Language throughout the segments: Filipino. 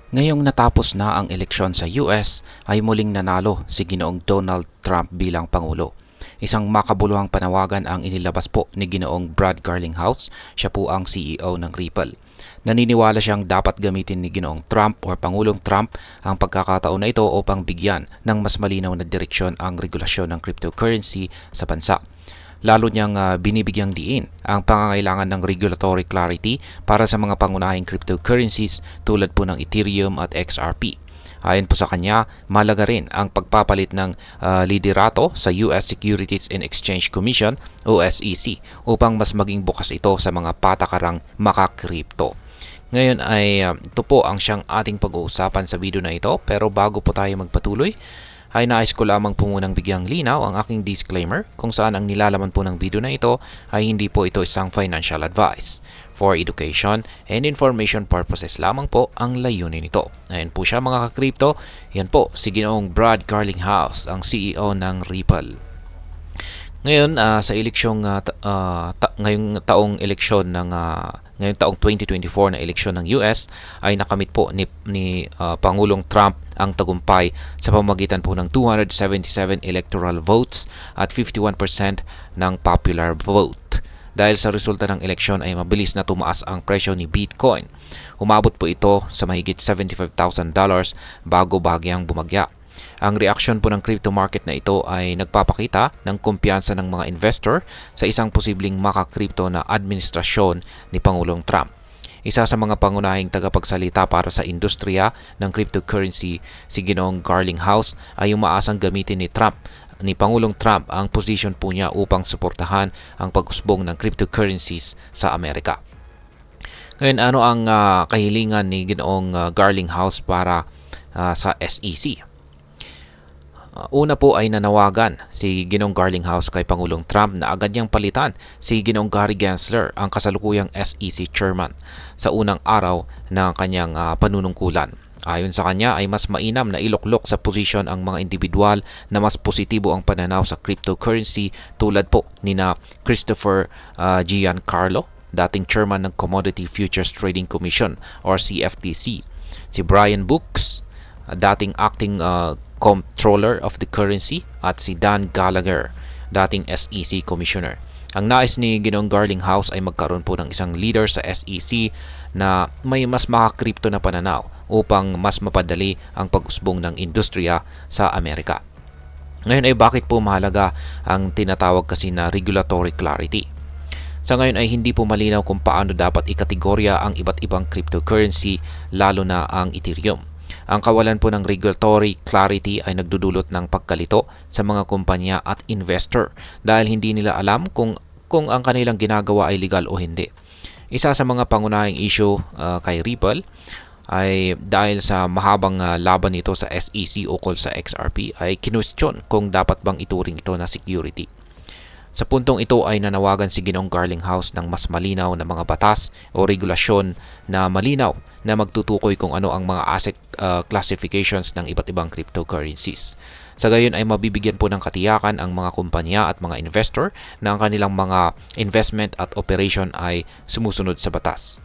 Ngayong natapos na ang eleksyon sa US ay muling nanalo si Ginoong Donald Trump bilang Pangulo. Isang makabuluhang panawagan ang inilabas po ni Ginoong Brad Garlinghouse, siya po ang CEO ng Ripple. Naniniwala siyang dapat gamitin ni Ginoong Trump o Pangulong Trump ang pagkakataon na ito upang bigyan ng mas malinaw na direksyon ang regulasyon ng cryptocurrency sa bansa. Lalo niyang binibigyang diin ang pangangailangan ng regulatory clarity para sa mga pangunahing cryptocurrencies tulad po ng Ethereum at XRP. Ayon po sa kanya, malaga rin ang pagpapalit ng liderato sa US Securities and Exchange Commission o SEC upang mas maging bukas ito sa mga patakarang makakripto. Ngayon ay ito po ang siyang ating pag-uusapan sa video na ito, pero bago po tayo magpatuloy, ay nais ko lamang po munang bigyang linaw ang aking disclaimer kung saan ang nilalaman po ng video na ito ay hindi po ito isang financial advice. For education and information purposes lamang po ang layunin nito. Ayan po siya mga ka-crypto, yan po si Ginoong Brad Garlinghouse, ang CEO ng Ripple. Ngayon sa eleksyong ngayong taong eleksyon ng ngayong taong 2024 na eleksyon ng US ay nakamit po ni Pangulong Trump ang tagumpay sa pamamagitan po ng 277 electoral votes at 51% ng popular vote. Dahil sa resulta ng eleksyon ay mabilis na tumaas ang presyo ni Bitcoin. Umabot po ito sa mahigit $75,000 bago bahagyang bumagya. Ang reaksyon po ng crypto market na ito ay nagpapakita ng kumpiyansa ng mga investor sa isang posibleng makakripto na administrasyon ni Pangulong Trump. Isa sa mga pangunahing tagapagsalita para sa industriya ng cryptocurrency, si Ginoong Garlinghouse, ay umaasang gamitin ni Pangulong Trump ang position po niya upang suportahan ang pag-usbong ng cryptocurrencies sa Amerika. Ngayon, ano ang kahilingan ni Ginoong Garlinghouse para sa SEC? Una po ay nanawagan si Ginoong Garlinghouse kay Pangulong Trump na agad niyang palitan si Ginoong Gary Gensler, ang kasalukuyang SEC chairman, sa unang araw ng kanyang panunungkulan. Ayon sa kanya ay mas mainam na iluklok sa posisyon ang mga individual na mas positibo ang pananaw sa cryptocurrency tulad po ni na Christopher Giancarlo, dating chairman ng Commodity Futures Trading Commission or CFTC, si Brian Brooks, dating acting Comptroller of the Currency, at si Dan Gallagher, dating SEC Commissioner. Ang nais ni Ginoong Garlinghouse ay magkaroon po ng isang leader sa SEC na may mas makakripto na pananaw upang mas mapadali ang pag-usbong ng industriya sa Amerika. Ngayon ay bakit po mahalaga ang tinatawag kasi na regulatory clarity? Sa ngayon ay hindi po malinaw kung paano dapat ikategorya ang iba't ibang cryptocurrency, lalo na ang Ethereum. Ang kawalan po ng regulatory clarity ay nagdudulot ng pagkalito sa mga kumpanya at investor dahil hindi nila alam kung ang kanilang ginagawa ay legal o hindi. Isa sa mga pangunahing issue kay Ripple ay dahil sa mahabang laban nito sa SEC ukol sa XRP ay kinwestiyon kung dapat bang ituring ito na security. Sa puntong ito ay nanawagan si Ginoong Garlinghouse ng mas malinaw na mga batas o regulasyon na malinaw na magtutukoy kung ano ang mga asset classifications ng iba't ibang cryptocurrencies. Sa gayon ay mabibigyan po ng katiyakan ang mga kumpanya at mga investor na ang kanilang mga investment at operation ay sumusunod sa batas.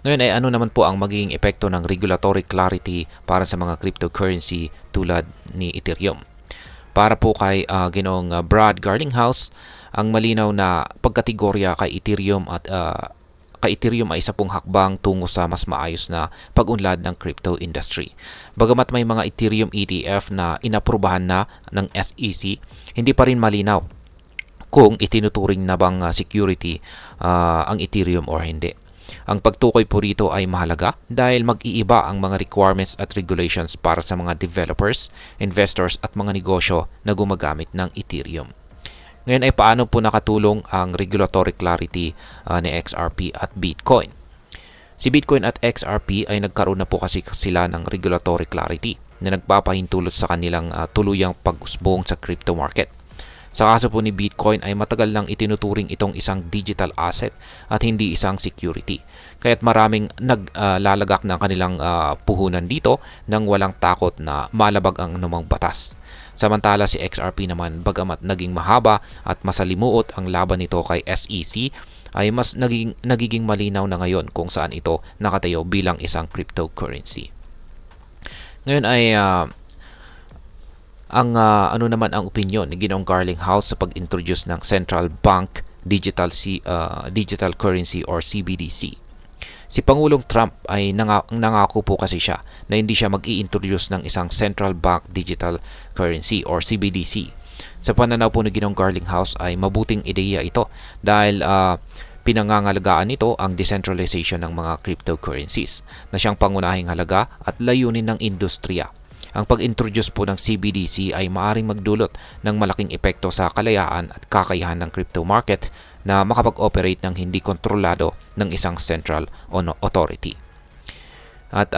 Ngayon ay ano naman po ang magiging epekto ng regulatory clarity para sa mga cryptocurrency tulad ni Ethereum? Para po kay Ginoong Brad Garlinghouse, ang malinaw na pagkategorya kay Ethereum ay isa pong hakbang tungo sa mas maayos na pag-unlad ng crypto industry. Bagamat may mga Ethereum ETF na inaprubahan na ng SEC, hindi pa rin malinaw kung itinuturing na bang security ang Ethereum or hindi. Ang pagtukoy po rito ay mahalaga dahil mag-iiba ang mga requirements at regulations para sa mga developers, investors at mga negosyo na gumagamit ng Ethereum. Ngayon ay paano po nakatulong ang regulatory clarity ni XRP at Bitcoin? Si Bitcoin at XRP ay nagkaroon na po kasi sila ng regulatory clarity na nagpapahintulot sa kanilang tuluyang pag-usbong sa crypto market. Sa kaso po ni Bitcoin ay matagal nang itinuturing itong isang digital asset at hindi isang security. Kaya't maraming naglalagak ng kanilang puhunan dito nang walang takot na malabag ang anumang batas. Samantala si XRP naman, bagamat naging mahaba at masalimuot ang laban nito kay SEC, ay mas nagiging malinaw na ngayon kung saan ito nakatayo bilang isang cryptocurrency. Ngayon ay ano naman ang opinion ni Ginoong Garlinghouse sa pag-introduce ng Central Bank Digital Currency or CBDC. Si Pangulong Trump ay nangako po kasi siya na hindi siya mag-i-introduce ng isang Central Bank Digital Currency or CBDC. Sa pananaw po ni Ginoong Garlinghouse ay mabuting ideya ito dahil pinangangalagaan nito ang decentralization ng mga cryptocurrencies na siyang pangunahing halaga at layunin ng industriya. Ang pag-introduce po ng CBDC ay maaaring magdulot ng malaking epekto sa kalayaan at kakayahan ng crypto market na makapag-operate ng hindi kontrolado ng isang central authority. At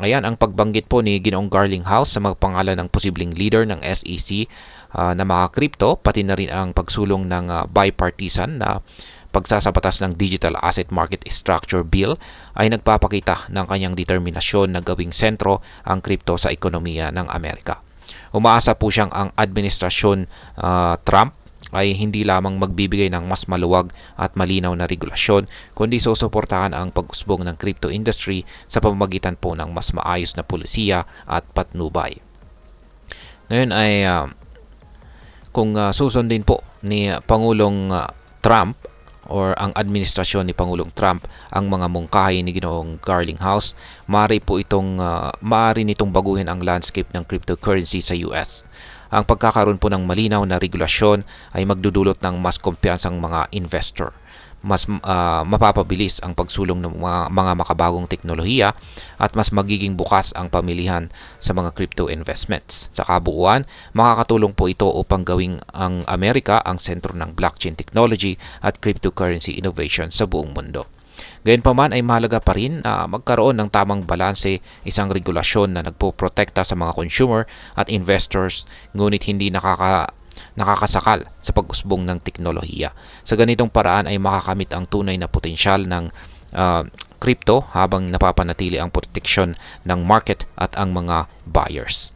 ayan ang pagbanggit po ni Ginoong Garlinghouse sa magpangalan ng posibleng leader ng SEC na mga crypto, pati na rin ang pagsulong ng bipartisan na pagsasabatas ng Digital Asset Market Structure Bill ay nagpapakita ng kanyang determinasyon na gawing sentro ang kripto sa ekonomiya ng Amerika. Umaasa po siyang ang administrasyon Trump ay hindi lamang magbibigay ng mas maluwag at malinaw na regulasyon, kundi susuportahan ang pag-usbong ng crypto industry sa pamamagitan po ng mas maayos na pulisiya at patnubay. Ngayon ay kung susundin po ni Pangulong Trump or ang administrasyon ni Pangulong Trump ang mga mungkahi ni Ginoong Garlinghouse, maaari nitong baguhin ang landscape ng cryptocurrency sa US. Ang pagkakaroon po ng malinaw na regulasyon ay magdudulot ng mas kumpiyansang mga investor. Mas mapapabilis ang pagsulong ng mga makabagong teknolohiya at mas magiging bukas ang pamilihan sa mga crypto investments. Sa kabuuan, makakatulong po ito upang gawing ang Amerika ang sentro ng blockchain technology at cryptocurrency innovation sa buong mundo. Gayunpaman ay mahalaga pa rin na magkaroon ng tamang balanse, isang regulasyon na nagpoprotekta sa mga consumer at investors ngunit hindi nakakasakal sa pag-usbong ng teknolohiya. Sa ganitong paraan ay makakamit ang tunay na potensyal ng crypto habang napapanatili ang proteksyon ng market at ang mga buyers.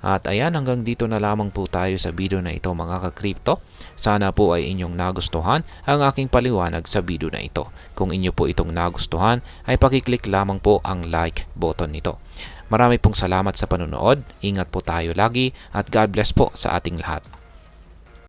At ayan, hanggang dito na lamang po tayo sa video na ito mga ka-crypto. Sana po ay inyong nagustuhan ang aking paliwanag sa video na ito. Kung inyo po itong nagustuhan ay pakiclick lamang po ang like button nito. Marami pong salamat sa panonood. Ingat po tayo lagi at God bless po sa ating lahat.